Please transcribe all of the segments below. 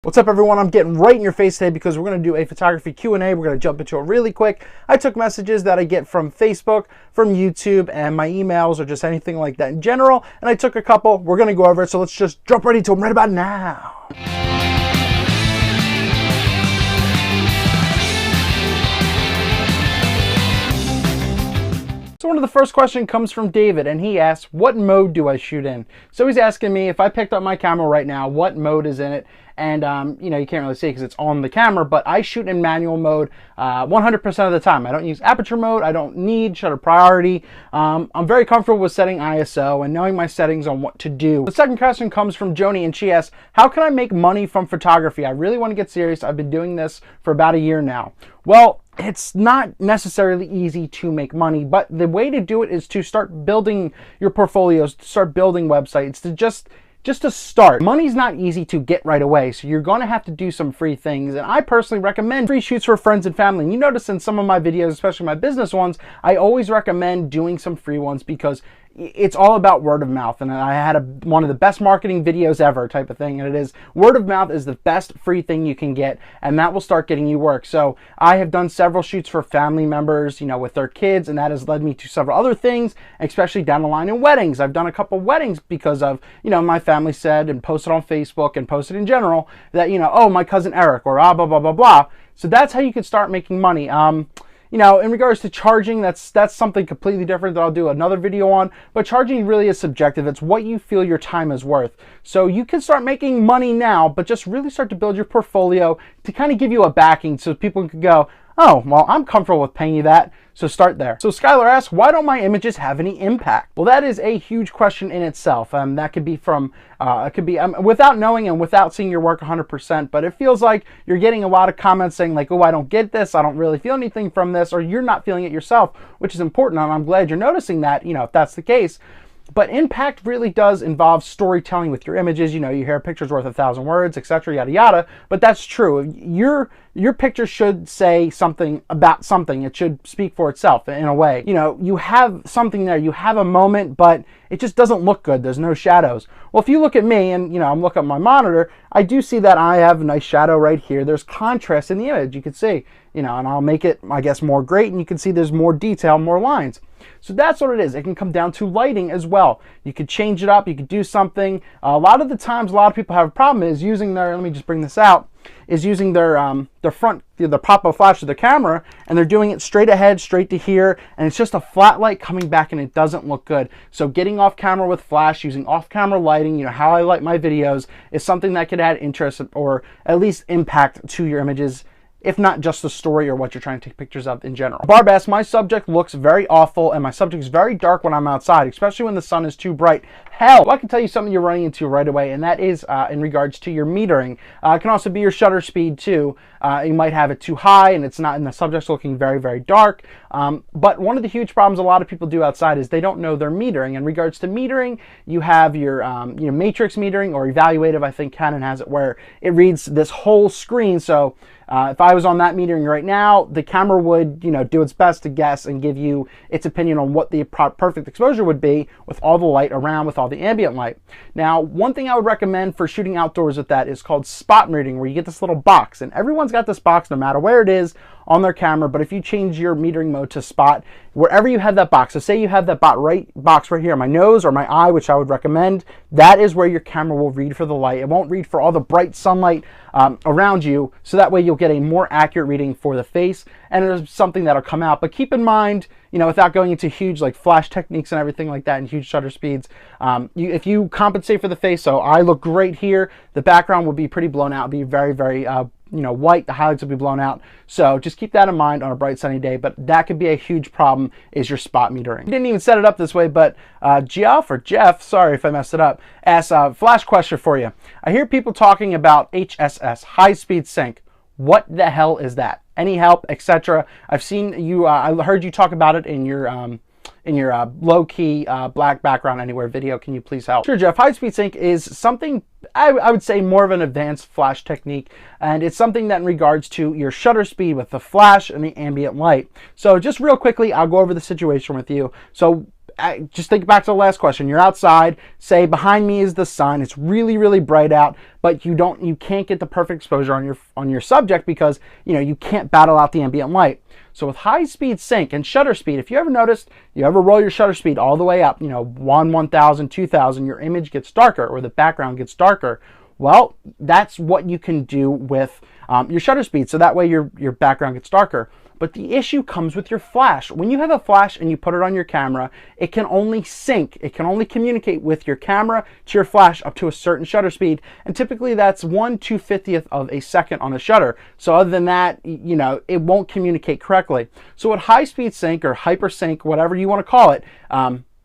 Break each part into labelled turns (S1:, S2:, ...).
S1: What's up, everyone? I'm getting right in your face today because we're going to do a photography Q&A. We're going to jump into it really quick. I took messages that I get from Facebook, from YouTube, and my emails, or just anything like that in general, and I took a couple. We're going to go over it, so let's just jump right into them right about now. So one of the first questions comes from David, and he asks, what mode do I shoot in? So he's asking me, if I picked up my camera right now, what mode is in it? And, you can't really see because it's on the camera, but I shoot in manual mode 100% of the time. I don't use aperture mode. I don't need shutter priority. I'm very comfortable with setting ISO and knowing my settings on what to do. The second question comes from Joni, and she asks, how can I make money from photography? I really want to get serious. I've been doing this for about a year now. Well, it's not necessarily easy to make money, but the way to do it is to start building your portfolios, to start building websites, to just to start. Money's not easy to get right away, so you're going to have to do some free things. And I personally recommend free shoots for friends and family. And you notice in some of my videos, especially my business ones, I always recommend doing some free ones because it's all about word of mouth. And I had one of the best marketing videos ever type of thing. And it is, word of mouth is the best free thing you can get, and that will start getting you work. So I have done several shoots for family members, with their kids, and that has led me to several other things, especially down the line in weddings. I've done a couple weddings because of, my family said and posted on Facebook and posted in general that, oh, my cousin Eric, or blah, blah, blah, blah. So that's how you can start making money. In regards to charging, that's something completely different that I'll do another video on, but charging really is subjective. It's what you feel your time is worth. So you can start making money now, but just really start to build your portfolio to kind of give you a backing so people can go, oh, well, I'm comfortable with paying you that, so start there. So Skylar asks, why don't my images have any impact? Well, that is a huge question in itself. That could be from, without knowing and without seeing your work 100%, but it feels like you're getting a lot of comments saying like, oh, I don't get this, I don't really feel anything from this, or you're not feeling it yourself, which is important, and I'm glad you're noticing that, if that's the case. But impact really does involve storytelling with your images. You hear a picture's worth 1,000 words, etc., yada, yada. But that's true. Your picture should say something about something. It should speak for itself in a way. You have something there. You have a moment, but it just doesn't look good. There's no shadows. Well, if you look at me and, I'm looking at my monitor, I do see that I have a nice shadow right here. There's contrast in the image. You can see, and I'll make it, I guess, more great. And you can see there's more detail, more lines. So that's what it is. It can come down to lighting as well. You could change it up. You could do something. A lot of the times, a lot of people have a problem is using their, let me just bring this out, is using their front, the pop-up flash of the camera, and they're doing it straight ahead, straight to here, and it's just a flat light coming back, and it doesn't look good. So getting off camera with flash, using off-camera lighting, how I light my videos, is something that could add interest or at least impact to your images, if not just the story or what you're trying to take pictures of in general. Barb asks, my subject looks very awful and my subject is very dark when I'm outside, especially when the sun is too bright. Hell, well, I can tell you something you're running into right away, and that is in regards to your metering. It can also be your shutter speed too. You might have it too high and it's not, and the subject's looking very, very dark. But one of the huge problems a lot of people do outside is they don't know their metering. In regards to metering, you have your matrix metering or evaluative. I think Canon has it where it reads this whole screen. So if I was on that metering right now, the camera would, do its best to guess and give you its opinion on what the perfect exposure would be with all the light around, with all the ambient light. Now, one thing I would recommend for shooting outdoors with that is called spot metering, where you get this little box, and everyone's got this box no matter where it is on their camera. But if you change your metering mode to spot, wherever you have that box, so say you have that box right here on my nose or my eye, which I would recommend, that is where your camera will read for the light. It won't read for all the bright sunlight around you, so that way you'll get a more accurate reading for the face, and it is something that'll come out. But keep in mind, without going into huge like flash techniques and everything like that and huge shutter speeds, if you compensate for the face, so I look great here, the background will be pretty blown out, be very, very white, the highlights will be blown out. So just keep that in mind on a bright sunny day, but that could be a huge problem, is your spot metering. I didn't even set it up this way, but Jeff, sorry if I messed it up, asks a flash question for you. I hear people talking about HSS, high speed sync. What the hell is that? Any help, etc.? I've seen you, I heard you talk about it in your low-key black background anywhere video. Can you please help? Sure, Jeff. High-speed sync is something, I would say, more of an advanced flash technique, and it's something that in regards to your shutter speed with the flash and the ambient light. So just real quickly, I'll go over the situation with you. So just think back to the last question. You're outside, say behind me is the sun. It's really, really bright out, but you can't get the perfect exposure on your subject because, you know, you can't battle out the ambient light. So with high speed sync and shutter speed, if you ever noticed, you ever roll your shutter speed all the way up, you know, 1000, 2000, your image gets darker or the background gets darker. Well, that's what you can do with your shutter speed. So that way your background gets darker. But the issue comes with your flash. When you have a flash and you put it on your camera, it can only sync. It can only communicate with your camera to your flash up to a certain shutter speed. And typically that's 1/250th of a second on a shutter. So other than that, you know, it won't communicate correctly. So with high speed sync or hyper sync, whatever you want to call it,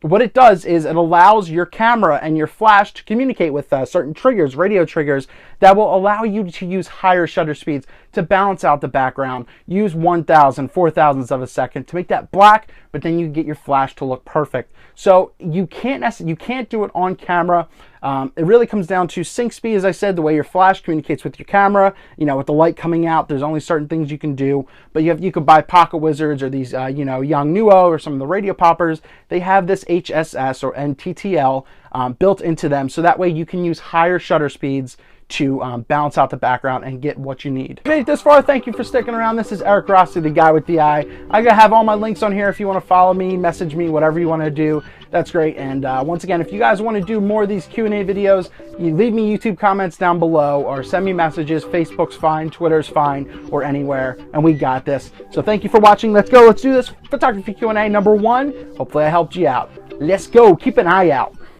S1: what it does is it allows your camera and your flash to communicate with certain triggers, radio triggers, that will allow you to use higher shutter speeds to balance out the background. Use 1000, 4000ths of a second to make that black, but then you get your flash to look perfect. So you can't do it on camera. It really comes down to sync speed, as I said, the way your flash communicates with your camera. You know, with the light coming out, there's only certain things you can do. But you could buy Pocket Wizards or these, you know, Young Nuo or some of the radio poppers. They have this HSS or NTTL built into them, so that way you can use higher shutter speeds to balance out the background and get what you need. If you made it this far, thank you for sticking around. This is Eric Rossi, the guy with the eye. I have all my links on here if you want to follow me, message me, whatever you want to do. That's great. And once again, if you guys want to do more of these Q&A videos, you leave me YouTube comments down below or send me messages. Facebook's fine, Twitter's fine, or anywhere, and we got this. So thank you for watching. Let's go. Let's do this photography Q&A number 1. Hopefully I helped you out. Let's go. Keep an eye out.